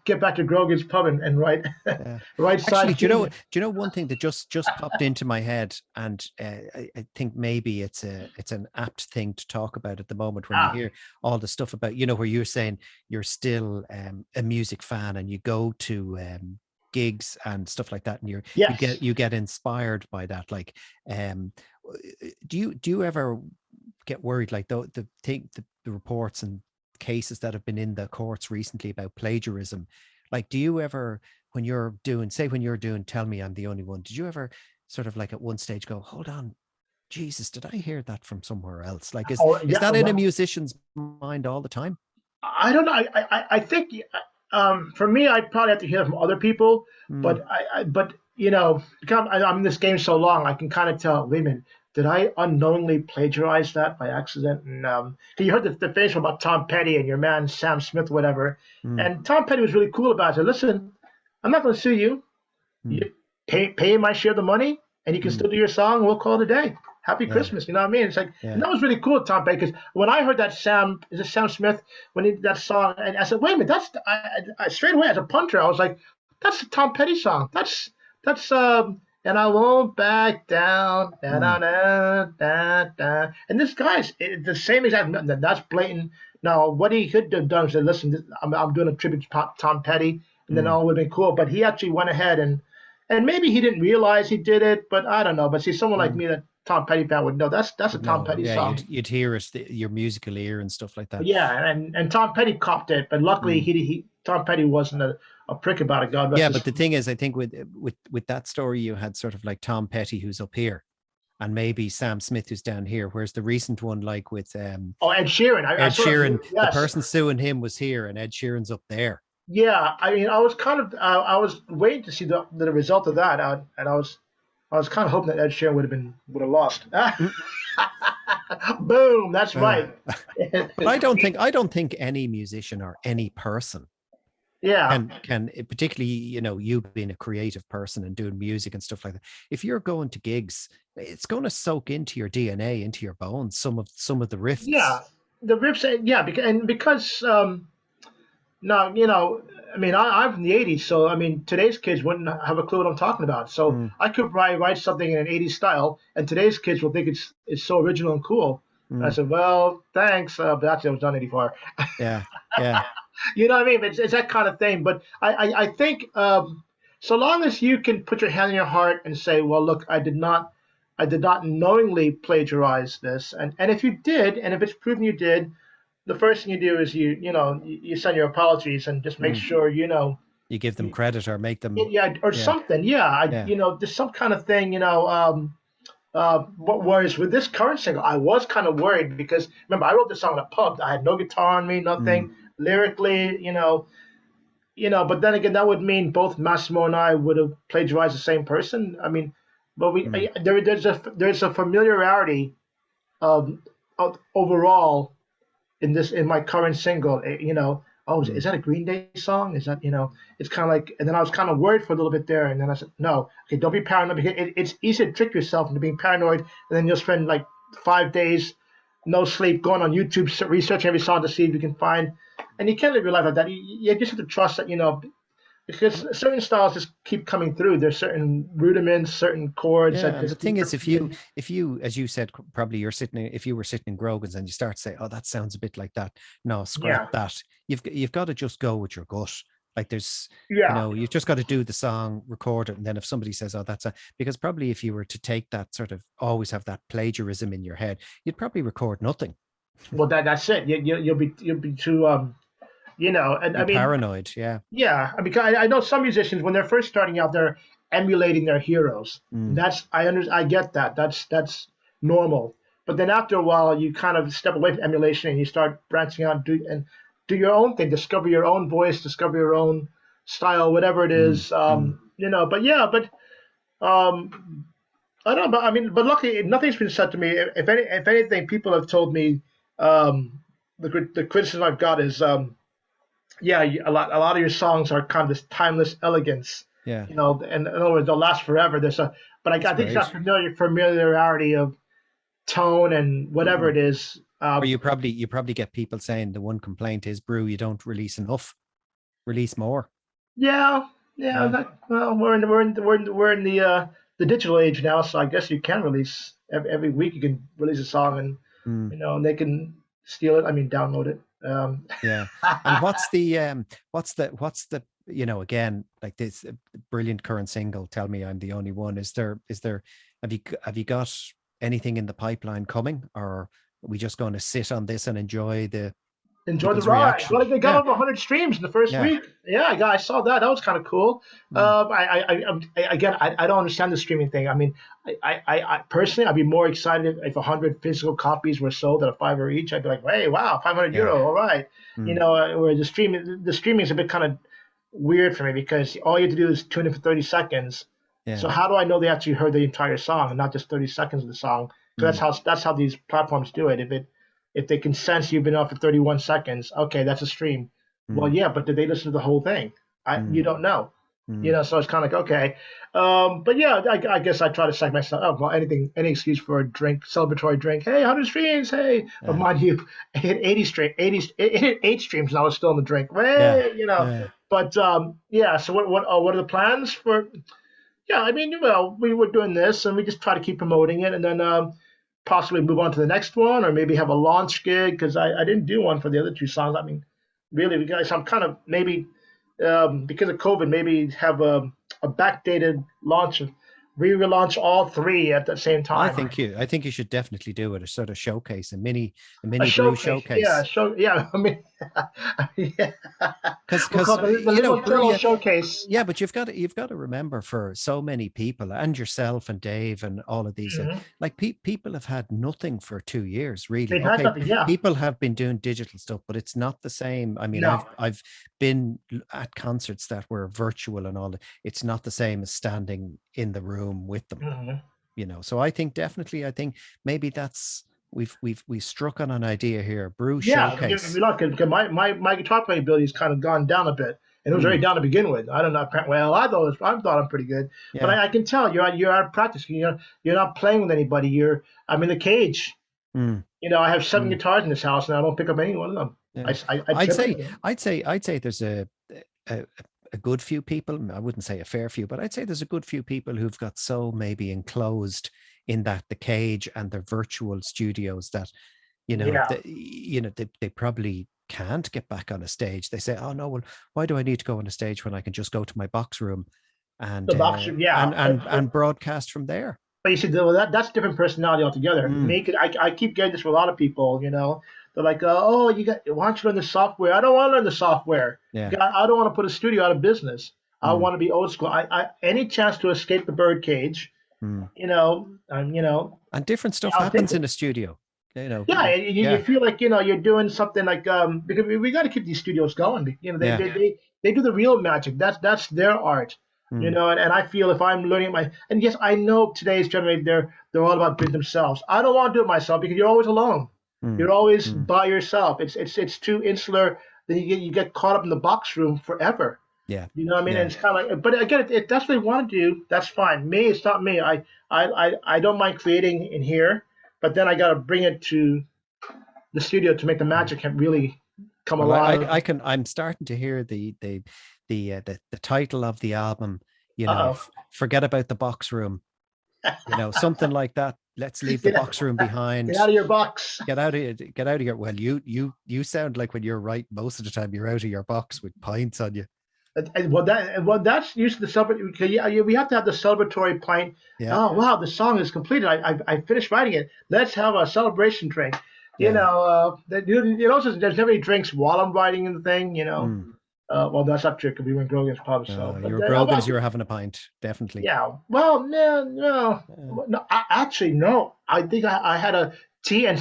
get back to Grogan's pub and write Yeah. write Actually, side tunes. do you know one thing that just popped into my head, and I think maybe it's an apt thing to talk about at the moment when you Ah, hear all the stuff about, where you're saying you're still a music fan and you go to gigs and stuff like that, and yes. you get inspired by that. Like, do you ever get worried, like the reports and cases that have been in the courts recently about plagiarism? Like, do you ever, when you're doing Tell Me I'm the Only One, did you ever sort of like at one stage go, hold on, Jesus, did I hear that from somewhere else? Like, Oh is yeah, that in a well, musician's mind all the time? I don't know. I think for me, I'd probably have to hear from other people. Mm, But you know, because I'm in this game so long, I can kind of tell. Wait a minute, did I unknowingly plagiarize that by accident? And you heard the famous one about Tom Petty and your man Sam Smith, whatever. mm, And Tom Petty was really cool about it. He said, listen, I'm not going to sue you. mm, You pay my share of the money, and you can mm. still do your song. We'll call it a day. Happy Yeah, Christmas. You know what I mean? It's like, and yeah. that was really cool, Tom Petty. Because when I heard that is it Sam Smith when he did that song, and I said, wait a minute, straight away as a punter, I was like, that's a Tom Petty song. That's and I won't back down. Da, Mm, da, da, da, da. And this guy's the same exact. That's blatant. Now, what he could have done is said, listen, I'm doing a tribute to Tom Petty, and then mm, all would have been cool. But he actually went ahead and maybe he didn't realize he did it, but I don't know. But see, someone like mm. me, that Tom Petty fan would know that's a Would Tom know. Petty Yeah, song. you'd hear it, your musical ear and stuff like But that. yeah, and Tom Petty copped it, but luckily Mm. he Tom Petty wasn't a prick about it. God rest Yeah, his but the soul. thing is, I think with that story, you had sort of like Tom Petty who's up here, and maybe Sam Smith who's down here. Whereas the recent one, like with Oh, Ed Sheeran, I Ed saw Sheeran, that. the Yes, person suing him was here, and Ed Sheeran's up there. yeah. I mean, I was kind of I was waiting to see the result of that, and I was kind of hoping that Ed Sheeran would have lost. Mm. Boom, that's Uh, right. but I don't think any musician or any person Yeah, can particularly, you being a creative person and doing music and stuff like that, if you're going to gigs, it's going to soak into your DNA, into your bones, some of the riffs. yeah. The riffs, yeah, because now I mean, I'm from the '80s, so I mean, today's kids wouldn't have a clue what I'm talking about. So Mm, I could write something in an '80s style, and today's kids will think it's so original and cool. And I mm, said, well, thanks, but actually, I was done '84. yeah, yeah. You know what I mean? It's that kind of thing. But I think so long as you can put your hand on your heart and say, well, look, I did not knowingly plagiarize this, and if you did, and if it's proven you did, the first thing you do is you send your apologies and just make Mm. sure You give them you, credit or make them. yeah, or Yeah, something, yeah, yeah. there's some kind of thing, whereas with this current single, I was kind of worried because remember I wrote this song in a pub. I had no guitar on me, Mm, nothing lyrically, But then again, that would mean both Massimo and I would have plagiarized the same person. I mean, but mm, there's a familiarity of overall in my current single. Oh, is mm, that a Green Day song? Is that It's kind of like, and then I was kind of worried for a little bit there, and then I said, no, okay, don't be paranoid because it's easy to trick yourself into being paranoid, and then you'll spend like 5 days no sleep going on YouTube researching every song to see if you can find. And you can't live your life like that. You just have to trust that because certain styles just keep coming through. There's certain rudiments, certain chords that yeah. And the just thing keep is, if you repeating. if you as you said, probably if you were sitting in Grogan's and you start to say, oh, that sounds a bit like that, no, scrap Yeah, that. You've got to just go with your gut. Like there's, yeah. you've just got to do the song, record it, and then if somebody says, oh, that's a, because probably if you were to take that sort of always have that plagiarism in your head, you'd probably record nothing. Well, that's it. You'll be too and Be I mean, paranoid. Yeah. yeah, because I know some musicians when they're first starting out, they're emulating their heroes. Mm, I get that. That's normal. But then after a while, you kind of step away from emulation and you start branching out and do your own thing. Discover your own voice. Discover your own style, whatever it mm, is. mm, But yeah, but I don't know. But I mean, but luckily, nothing's been said to me. If anything, people have told me the criticism I've got is yeah, a lot of your songs are kind of this timeless elegance, yeah. and in other words, they'll last forever. But That's I think it's great. that familiarity of tone and whatever Mm. it is. Or you probably get people saying the one complaint is, Brew, you don't release enough. Release more. Yeah, yeah. Yeah. Well, we're in the digital age now, so I guess you can release every week. You can release a song, and Mm, and they can steal it. I mean, download it. yeah. And what's the again, like this brilliant current single, Tell Me I'm the Only One. Is there have you got anything in the pipeline coming, or are we just going to sit on this and enjoy the enjoy the people's ride. reaction. Well, they got Yeah, over 100 streams in the first yeah. week. Yeah, I saw that. That was kind of cool. Mm, Again, I don't understand the streaming thing. I mean, I personally, I'd be more excited if 100 physical copies were sold at a fiver each. I'd be like, hey, wow, 500 yeah. euro, all right. Mm, Where the streaming is a bit kind of weird for me because all you have to do is tune in for 30 seconds. yeah. So how do I know they actually heard the entire song and not just 30 seconds of the song? Because Mm, that's how these platforms do it. If they can sense you've been on for 31 seconds, okay, that's a stream. Well, mm, yeah, but did they listen to the whole thing? You mm, don't know. mm. So it's kind of like, okay. But yeah, I guess I try to psych myself. Oh, well, any excuse for a drink, celebratory drink. Hey, 100 streams. Hey, but Yeah, mind you, I hit 8 streams and I was still in the drink. yeah, Hey. yeah. But yeah. So what are the plans for? Yeah, I mean, well, we were doing this, and we just try to keep promoting it, and then possibly move on to the next one, or maybe have a launch gig because I didn't do one for the other two songs. I mean, really, guys, I'm kind of maybe because of COVID, maybe have a backdated launch, relaunch all three at the same time. I think you should definitely do it. A sort of showcase, a A mini brew showcase, yeah, showcase. yeah. I mean, yeah. We'll Because call it the you know, little brew. turtle Yeah, showcase. yeah, but you've got to remember for so many people and yourself and Dave and all of these, Hmm. like people have had nothing for 2 years, really. They've had Okay, nothing, yeah. people have been doing digital stuff, but it's not the same. I mean, No. I've been at concerts that were virtual and all that. It's not the same as standing in the room with them, Hmm. So I think definitely, I think maybe that's we struck on an idea here. Brew Yeah, if showcase. you look, because my guitar playing ability has kind of gone down a bit, and it was already Mm, down to begin with. I don't know. Well, I thought I'm pretty good, but yeah. I can tell you're out of practice. You're not playing with anybody. I'm in the cage. Mm, I have 7 mm, guitars in this house, and I don't pick up any one of them. yeah. I I'd trip say over them. I'd say there's a a good few people. I wouldn't say a fair few, but I'd say there's a good few people who've got so maybe enclosed in that the cage and their virtual studios that Yeah, they probably can't get back on a stage. They say, "Oh no, well, why do I need to go on a stage when I can just go to my box room and the boxer. Yeah, and broadcast from there?" but you see, that's different personality altogether. Mm, I keep getting this with a lot of people. They're like, oh, why don't you learn the software? I don't want to learn the software. yeah. I don't want to put a studio out of business. I Mm, want to be old school. Any chance to escape the bird cage, mm. yeah, And different stuff I'll take happens in it. a studio. Yeah, and you Yeah, feel like you're doing something like because we got to keep these studios going. yeah. They do the real magic. That's their art. Mm, And I feel if I'm learning and yes, I know today's generation they're all about doing themselves. I don't want to do it myself because you're always alone. mm, You're always mm. by yourself. It's too insular. Then you get caught up in the box room forever. Yeah, You know what I mean? And yeah. it's kind of like, but again, if that's what they want to do, that's fine. Me, it's not me. I don't mind creating in here, but then I got to bring it to the studio to make the Mm. magic really come Well, alive. I'm starting to hear the title of the album. Uh Forget about the box room. Something like that. Let's oh, leave the box room get behind. out of your box. Get out of here. Well, you sound like when you're right most of the time you're out of your box with pints on you. That's used to the celebratory. Yeah, we have to have the celebratory pint. Yeah, Oh wow, the song is completed. I finished writing it. Let's have a celebration drink. yeah. There's never any drinks while I'm writing the thing. Mm. Well, that's not true because we were in Grogan's pub. So, You but were Grogan's, you were having a pint, definitely. yeah. Well, no, no, Uh, no. Actually, no. I think I had a tea and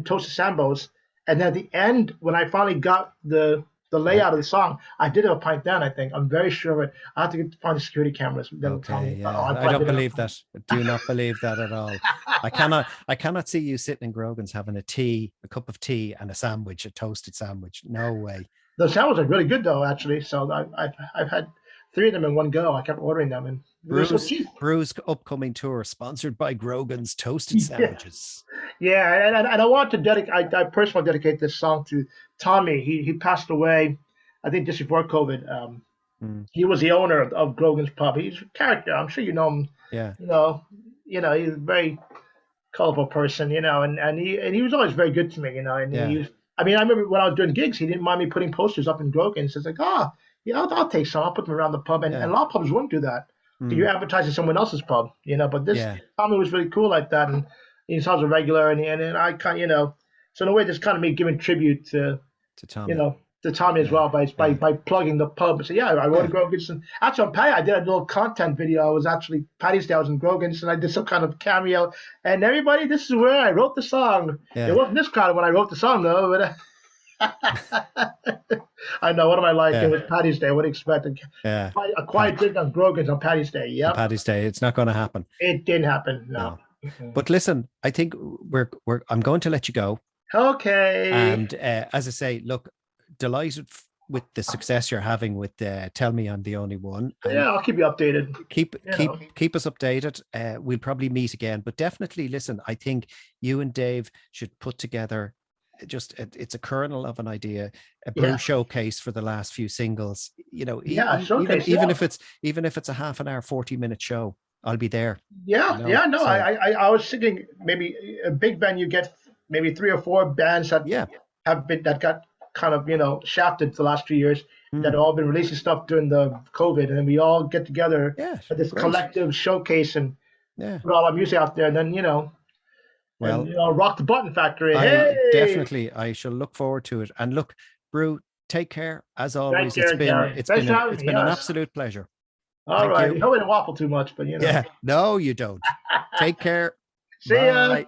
toasted sambos, and then at the end, when I finally got the yeah. layout of the song, I did have a pint down. I think I'm very sure of it. I have to find the security cameras. That'll tell Okay, me. Oh, yeah. I I don't plugged it believe that. I do not believe that at all. I cannot see you sitting in Grogan's having a cup of tea and a sandwich, a toasted sandwich. No way. Those sandwiches are really good though, actually. So I've had 3 of them in one go. I kept ordering them, and they're so cheap. Brew's upcoming tour sponsored by Grogan's toasted Yeah. sandwiches. Yeah, and I want to dedicate. I personally dedicate this song to Tommy. He passed away, I think, just before COVID. Mm, He was the owner of Grogan's Pub. He's a character. I'm sure you know him. yeah, You know, he's a very colorful person. And he was always very good to me. And yeah, he was. I mean, I remember when I was doing gigs, he didn't mind me putting posters up in Grogan's. It's like, yeah, I'll take some. I'll put them around the pub, and yeah, a lot of pubs wouldn't do that. mm, You're advertising someone else's pub. But this yeah, Tommy was really cool like that, and he sounds a regular, and I kind, so in a way, just kind of me giving tribute to To you Tommy. know, to Tommy as Yeah. well Yeah. by plugging the pub and say, yeah, I want to Yeah. Grogan's. And actually, on Paddy, I did a little content video. I was actually Paddy's Day. I was in Grogan's, and I did some kind of cameo. And everybody, this is where I wrote the song. It Yeah. wasn't this crowd when I wrote the song though, but. I know. What am I like? It Yeah. was Paddy's Day. What do you expect? Yeah. A quiet Pat drink on Grogan's on Paddy's Day. on Yep. Paddy's Day. It's not going to happen. It didn't happen. No. No. But listen, I think I'm going to let you go. Okay. And as I say, look, delighted with the success you're having with Tell Me I'm the Only One. And Yeah, I'll keep you updated. keep us updated. We'll probably meet again, but definitely listen. I think you and Dave should put together just it's a kernel of an idea, a brew showcase for the last few singles. You know, showcase. Even if it's a half an hour, 40-minute show, I'll be there. Yeah, You know? yeah. No, So, I was thinking maybe a big venue get maybe 3 or 4 bands that have been that got kind of shafted the last few years that have all been releasing stuff during the COVID, and then we all get together at this collective showcase and put all our music out there, and then well, and rock the Button Factory. Hey, I shall look forward to it. And look, Brew, take care as always. Take care, it's been an absolute pleasure. All right. You hope I didn't waffle too much, but Yeah, no, you don't. Take care. See ya.